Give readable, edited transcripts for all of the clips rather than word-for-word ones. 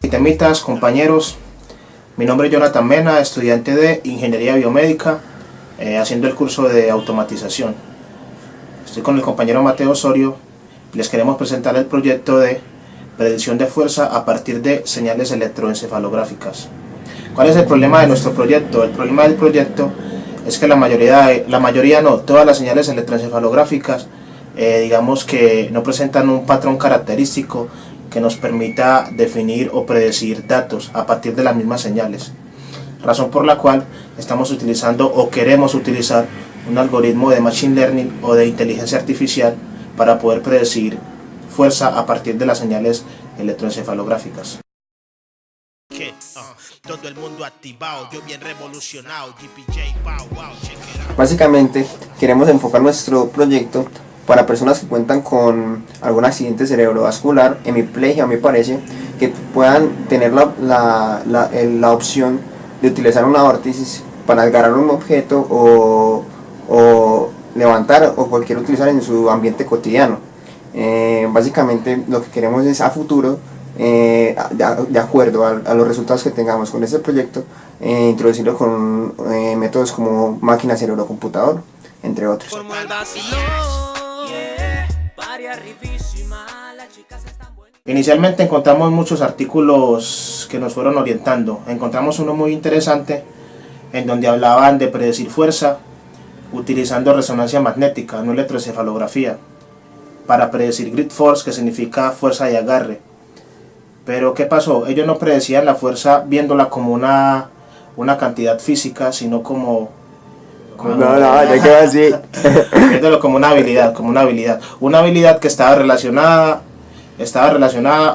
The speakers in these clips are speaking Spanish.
Temitas, compañeros, mi nombre es Jonathan Mena, estudiante de Ingeniería Biomédica, haciendo el curso de automatización. Estoy con el compañero Mateo Osorio y les queremos presentar el proyecto de predicción de fuerza a partir de señales electroencefalográficas. ¿Cuál es el problema de nuestro proyecto? El problema del proyecto es que todas las señales electroencefalográficas digamos que no presentan un patrón característico que nos permita definir o predecir datos a partir de las mismas señales, razón por la cual estamos utilizando o queremos utilizar un algoritmo de Machine Learning o de inteligencia artificial para poder predecir fuerza a partir de las señales electroencefalográficas. Todo el mundo activado, yo bien revolucionado, GPJ, wow, check it out. Básicamente queremos enfocar nuestro proyecto para personas que cuentan con algún accidente cerebrovascular, hemiplegia me parece, que puedan tener la opción de utilizar una órtesis para agarrar un objeto o levantar o cualquier utilizar en su ambiente cotidiano. Básicamente lo que queremos es a futuro, de acuerdo a los resultados que tengamos con este proyecto, introducirlo con métodos como máquina cerebro-computador, entre otros. Inicialmente encontramos muchos artículos que nos fueron orientando. Encontramos uno muy interesante en donde hablaban de predecir fuerza utilizando resonancia magnética, no electroencefalografía, para predecir grid force, que significa fuerza de agarre. Pero ¿qué pasó? Ellos no predecían la fuerza viéndola como una cantidad física, sino como ya quedó así. Viéndolo como una habilidad que estaba relacionada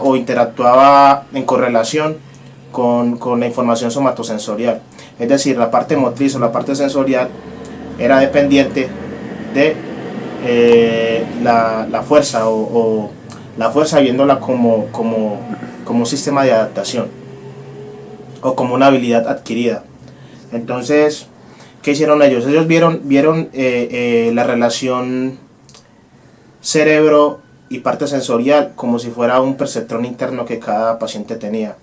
o interactuaba en correlación con la información somatosensorial. Es decir, la parte motriz o la parte sensorial era dependiente de la fuerza o la fuerza viéndola como un sistema de adaptación o como una habilidad adquirida. Entonces, ¿qué hicieron ellos? Ellos vieron la relación cerebro y parte sensorial como si fuera un perceptrón interno que cada paciente tenía.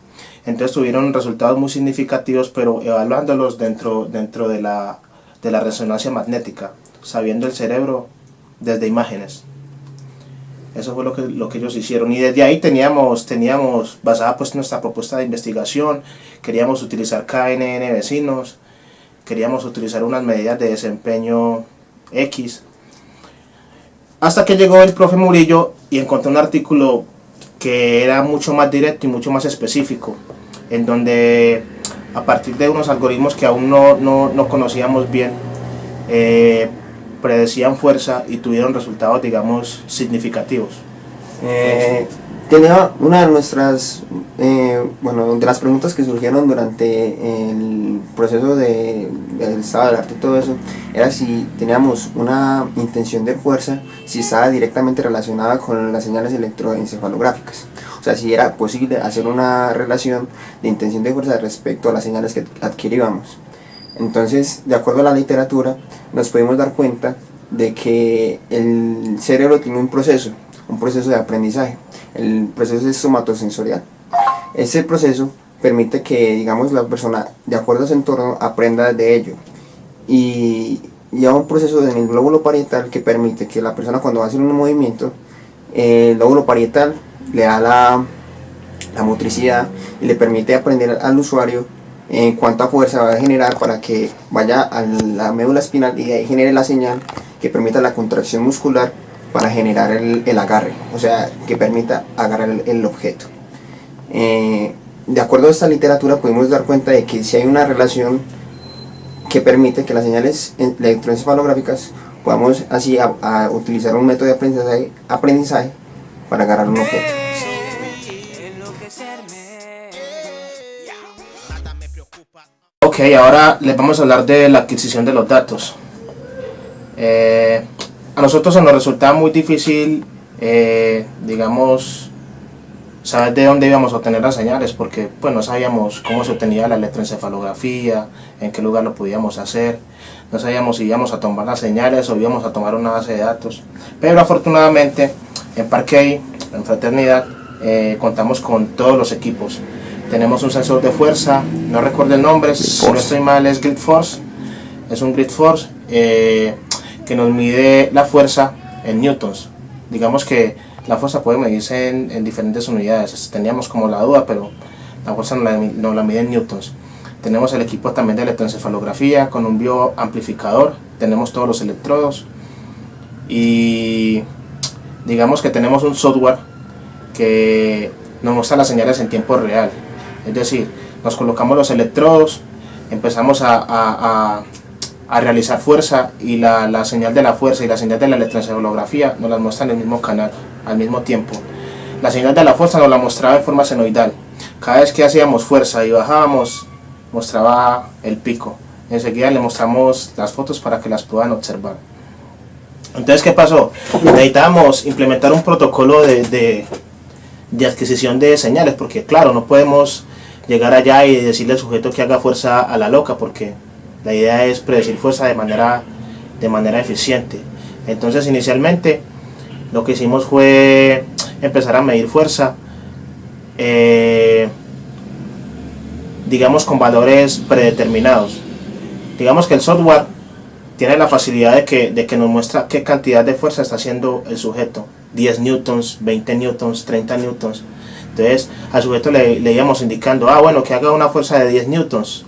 Entonces tuvieron resultados muy significativos, pero evaluándolos dentro de la resonancia magnética, sabiendo el cerebro desde imágenes. Eso fue lo que ellos hicieron, y desde ahí teníamos basada pues nuestra propuesta de investigación. Queríamos utilizar KNN vecinos, queríamos utilizar unas medidas de desempeño X, hasta que llegó el profe Murillo y encontró un artículo que era mucho más directo y mucho más específico, en donde a partir de unos algoritmos que aún no conocíamos bien, predecían fuerza y tuvieron resultados, digamos, significativos. Tenía una de nuestras, de las preguntas que surgieron durante el proceso del estado del arte y todo eso, era si teníamos una intención de fuerza, si estaba directamente relacionada con las señales electroencefalográficas. O sea, si era posible hacer una relación de intención de fuerza respecto a las señales que adquiríamos. Entonces, de acuerdo a la literatura, nos pudimos dar cuenta de que el cerebro tiene un proceso de aprendizaje. El proceso es somatosensorial. Ese proceso permite que, digamos, la persona, de acuerdo a su entorno, aprenda de ello. Y hay un proceso en el lóbulo parietal que permite que la persona, cuando va a hacer un movimiento, el lóbulo parietal le da la motricidad y le permite aprender al usuario cuánta fuerza va a generar para que vaya a la médula espinal y de ahí genere la señal que permita la contracción muscular para generar el agarre, o sea, que permita agarrar el objeto. De acuerdo a esta literatura pudimos dar cuenta de que si hay una relación que permite que las señales electroencefalográficas podamos así a utilizar un método de aprendizaje para agarrar un objeto. Ok, ahora les vamos a hablar de la adquisición de los datos. A nosotros se nos resultaba muy difícil, digamos, saber de dónde íbamos a obtener las señales, porque pues no sabíamos cómo se obtenía la electroencefalografía, en qué lugar lo podíamos hacer, no sabíamos si íbamos a tomar las señales o íbamos a tomar una base de datos. Pero afortunadamente en Parquey, en Fraternidad, contamos con todos los equipos. Tenemos un sensor de fuerza, no recuerdo el nombre, si no estoy mal es Grid Force, es un Grid Force que nos mide la fuerza en newtons. Digamos que la fuerza puede medirse en diferentes unidades, teníamos como la duda, pero la fuerza nos la mide en newtons. Tenemos el equipo también de electroencefalografía con un bioamplificador, tenemos todos los electrodos y digamos que tenemos un software que nos muestra las señales en tiempo real. Es decir, nos colocamos los electrodos, empezamos a realizar fuerza y la señal de la fuerza y la señal de la electroencefalografía nos las muestra en el mismo canal, al mismo tiempo. La señal de la fuerza nos la mostraba en forma senoidal. Cada vez que hacíamos fuerza y bajábamos, mostraba el pico. Enseguida le mostramos las fotos para que las puedan observar. Entonces, ¿qué pasó? Necesitábamos implementar un protocolo de adquisición de señales, porque claro, no podemos llegar allá y decirle al sujeto que haga fuerza a la loca, porque la idea es predecir fuerza de manera eficiente. Entonces, inicialmente lo que hicimos fue empezar a medir fuerza, digamos con valores predeterminados. Digamos que el software tiene la facilidad de que nos muestra qué cantidad de fuerza está haciendo el sujeto, 10 newtons, 20 newtons, 30 newtons. Entonces al sujeto le íbamos indicando, bueno, que haga una fuerza de 10 newtons,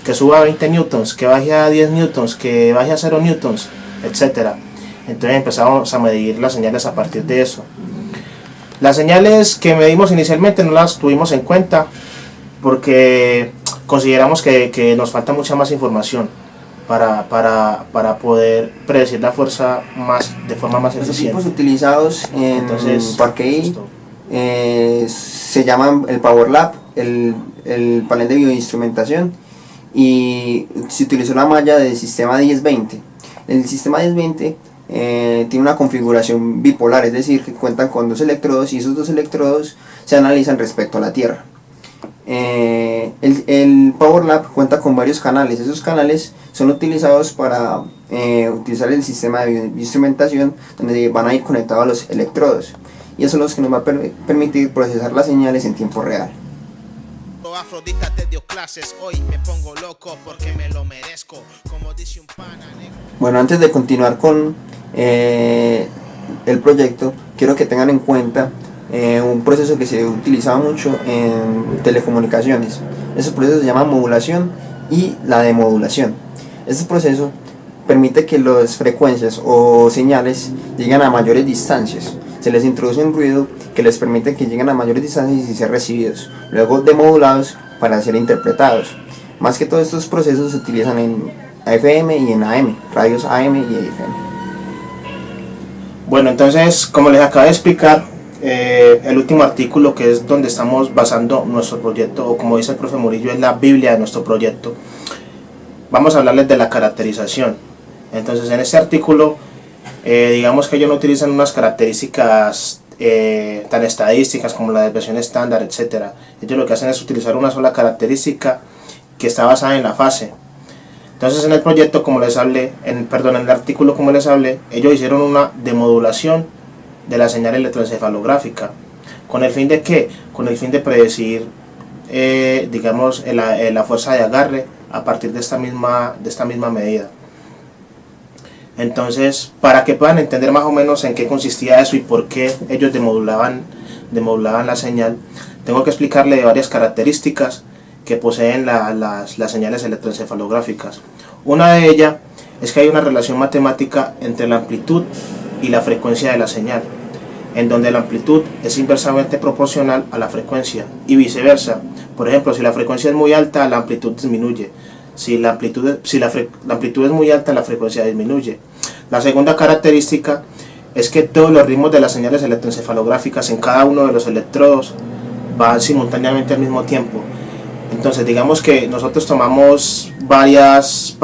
que suba a 20 newtons, que baje a 10 newtons, que baje a 0 newtons, etc. Entonces empezamos a medir las señales a partir de eso. Las señales que medimos inicialmente no las tuvimos en cuenta porque consideramos que nos falta mucha más información para poder predecir la fuerza de forma más eficiente. Los equipos utilizados en Parque se llaman el Power Lab, el panel de bioinstrumentación, y se utilizó la malla del sistema 1020. El sistema 1020 tiene una configuración bipolar, es decir, que cuentan con dos electrodos y esos dos electrodos se analizan respecto a la Tierra. El Power Lab cuenta con varios canales. Esos canales son utilizados para utilizar el sistema de instrumentación, donde van a ir conectados los electrodos, y eso es lo que nos va a permitir procesar las señales en tiempo real. Afrodita te dio clases, hoy me pongo loco porque me lo merezco, como dice un pana. Bueno, antes de continuar con el proyecto, quiero que tengan en cuenta un proceso que se utilizaba mucho en telecomunicaciones. Ese proceso se llama modulación y la demodulación. Este proceso permite que las frecuencias o señales lleguen a mayores distancias. Se les introduce un ruido que les permite que lleguen a mayores distancias y ser recibidos, luego demodulados para ser interpretados. Más que todos estos procesos se utilizan en FM y en AM, radios AM y FM. Bueno, entonces, como les acabo de explicar, el último artículo, que es donde estamos basando nuestro proyecto, o como dice el profe Murillo, es la Biblia de nuestro proyecto, vamos a hablarles de la caracterización. Entonces, en este artículo, digamos que ellos no utilizan unas características tan estadísticas como la desviación estándar, etc. Ellos lo que hacen es utilizar una sola característica que está basada en la fase. Entonces, en el proyecto, como les hablé, en el artículo, como les hablé, ellos hicieron una demodulación de la señal electroencefalográfica. ¿Con el fin de qué? Con el fin de predecir, digamos, la fuerza de agarre a partir de esta misma medida. Entonces, para que puedan entender más o menos en qué consistía eso y por qué ellos demodulaban la señal, tengo que explicarle de varias características que poseen las señales electroencefalográficas. Una de ellas es que hay una relación matemática entre la amplitud y la frecuencia de la señal, en donde la amplitud es inversamente proporcional a la frecuencia y viceversa. Por ejemplo, si la frecuencia es muy alta, la amplitud disminuye. Si la amplitud es muy alta, la frecuencia disminuye. La segunda característica es que todos los ritmos de las señales electroencefalográficas en cada uno de los electrodos van simultáneamente al mismo tiempo. Entonces, digamos que nosotros tomamos varias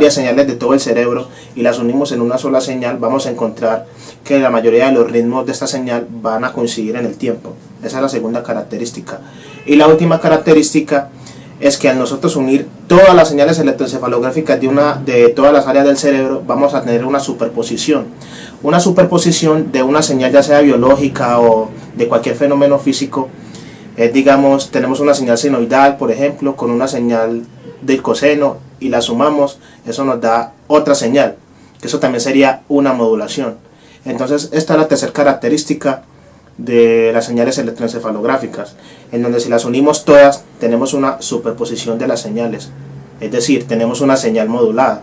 señales de todo el cerebro y las unimos en una sola señal, vamos a encontrar que la mayoría de los ritmos de esta señal van a coincidir en el tiempo. Esa es la segunda característica. Y la última característica es que al nosotros unir todas las señales electroencefalográficas de todas las áreas del cerebro, vamos a tener una superposición de una señal, ya sea biológica o de cualquier fenómeno físico es, digamos, tenemos una señal senoidal, por ejemplo, con una señal del coseno y la sumamos, eso nos da otra señal, que eso también sería una modulación. Entonces esta es la tercera característica de las señales electroencefalográficas, en donde si las unimos todas tenemos una superposición de las señales, es decir, tenemos una señal modulada.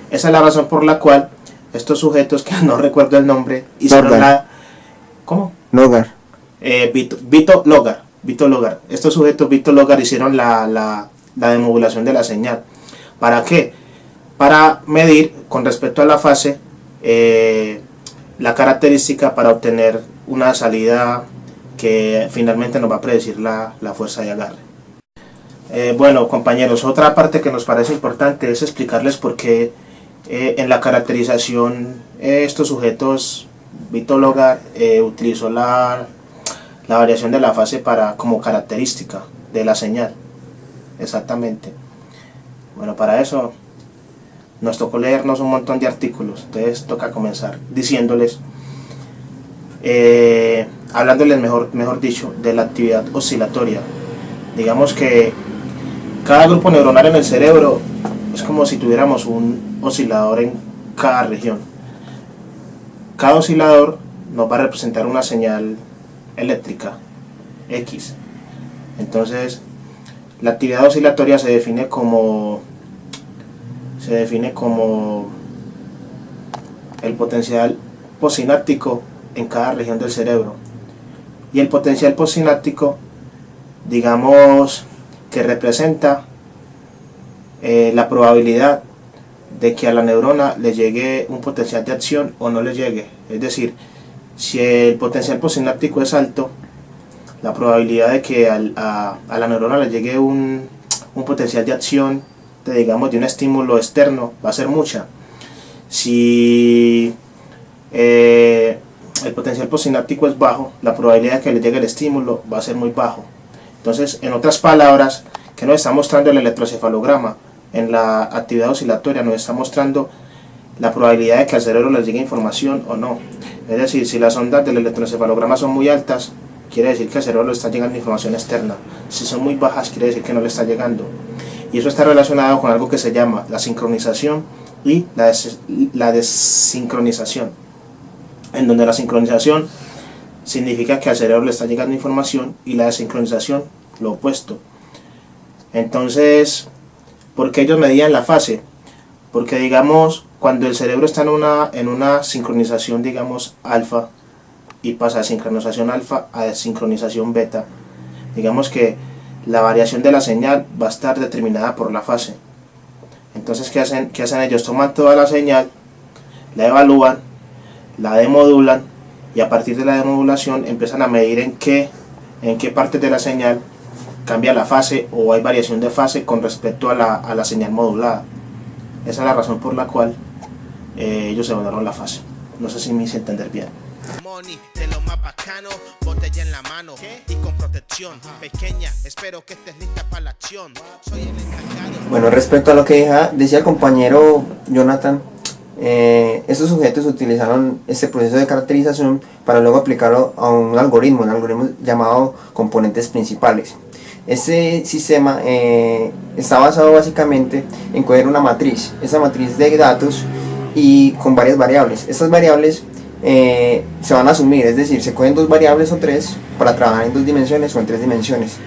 Esa es la razón por la cual estos sujetos, que no recuerdo el nombre, hicieron la... ¿Cómo? Logar. Vito Logar. Estos sujetos Vito Logar hicieron la demodulación de la señal. ¿Para qué? Para medir con respecto a la fase la característica para obtener una salida que finalmente nos va a predecir la fuerza de agarre. Bueno, compañeros, otra parte que nos parece importante es explicarles por qué en la caracterización estos sujetos Vito Logar utilizó la variación de la fase como característica de la señal. Exactamente. Bueno, para eso nos tocó leernos un montón de artículos, entonces toca comenzar diciéndoles, hablándoles mejor dicho, de la actividad oscilatoria. Digamos que cada grupo neuronal en el cerebro es como si tuviéramos un oscilador en cada región. Cada oscilador nos va a representar una señal eléctrica X. Entonces la actividad oscilatoria se define como el potencial postsináptico en cada región del cerebro, y el potencial postsináptico, digamos, que representa la probabilidad de que a la neurona le llegue un potencial de acción o no le llegue. Es decir, si el potencial postsináptico es alto, la probabilidad de que a la neurona le llegue un potencial de acción, digamos, de un estímulo externo, va a ser mucha. Si el potencial postsináptico es bajo, la probabilidad de que le llegue el estímulo va a ser muy bajo. Entonces, en otras palabras, ¿qué nos está mostrando el electroencefalograma? En la actividad oscilatoria nos está mostrando la probabilidad de que al cerebro le llegue información o no. Es decir, si las ondas del electroencefalograma son muy altas, quiere decir que al cerebro le está llegando información externa. Si son muy bajas, quiere decir que no le está llegando. Y eso está relacionado con algo que se llama la sincronización y la desincronización, en donde la sincronización significa que al cerebro le está llegando información y la desincronización lo opuesto. Entonces, ¿por qué ellos medían la fase? Porque, digamos, cuando el cerebro está en una sincronización, digamos, alfa, y pasa de sincronización alfa a desincronización beta, digamos que la variación de la señal va a estar determinada por la fase. Entonces, ¿qué hacen ellos? Toman toda la señal, la evalúan, la demodulan, y a partir de la demodulación empiezan a medir en qué parte de la señal cambia la fase o hay variación de fase con respecto a la señal modulada. Esa es la razón por la cual ellos evaluaron la fase. No sé si me hice entender bien. Money de lo más bacano, botella en la mano y con protección pequeña. Espero que estés lista para la acción. Soy el encargado. Bueno, respecto a lo que decía el compañero Jonathan, estos sujetos utilizaron este proceso de caracterización para luego aplicarlo a un algoritmo llamado componentes principales. Este sistema está basado básicamente en coger una matriz, esa matriz de datos, y con varias variables. Estas variables se van a asumir, es decir, se cogen dos variables o tres para trabajar en 2 dimensiones o en 3 dimensiones.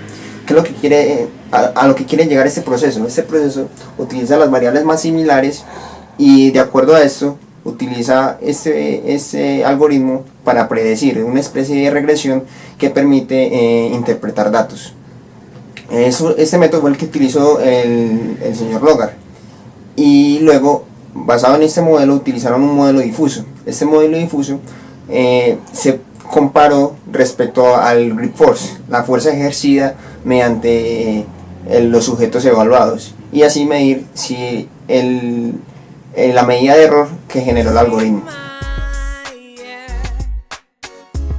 ¿Qué es lo que quiere, a lo que quiere llegar este proceso? Este proceso utiliza las variables más similares y, de acuerdo a esto, utiliza este algoritmo para predecir una especie de regresión que permite interpretar datos. Este método fue el que utilizó el señor Logar, y luego, basado en este modelo, utilizaron un modelo difuso. Este modelo difuso se comparó respecto al grip force, la fuerza ejercida mediante los sujetos evaluados, y así medir si la medida de error que generó el algoritmo.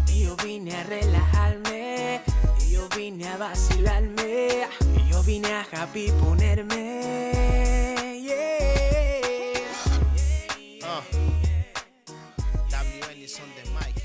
Yo vine a relajarme, yo vine a vacilarme, yo vine a happy ponerme. WN is on the mic.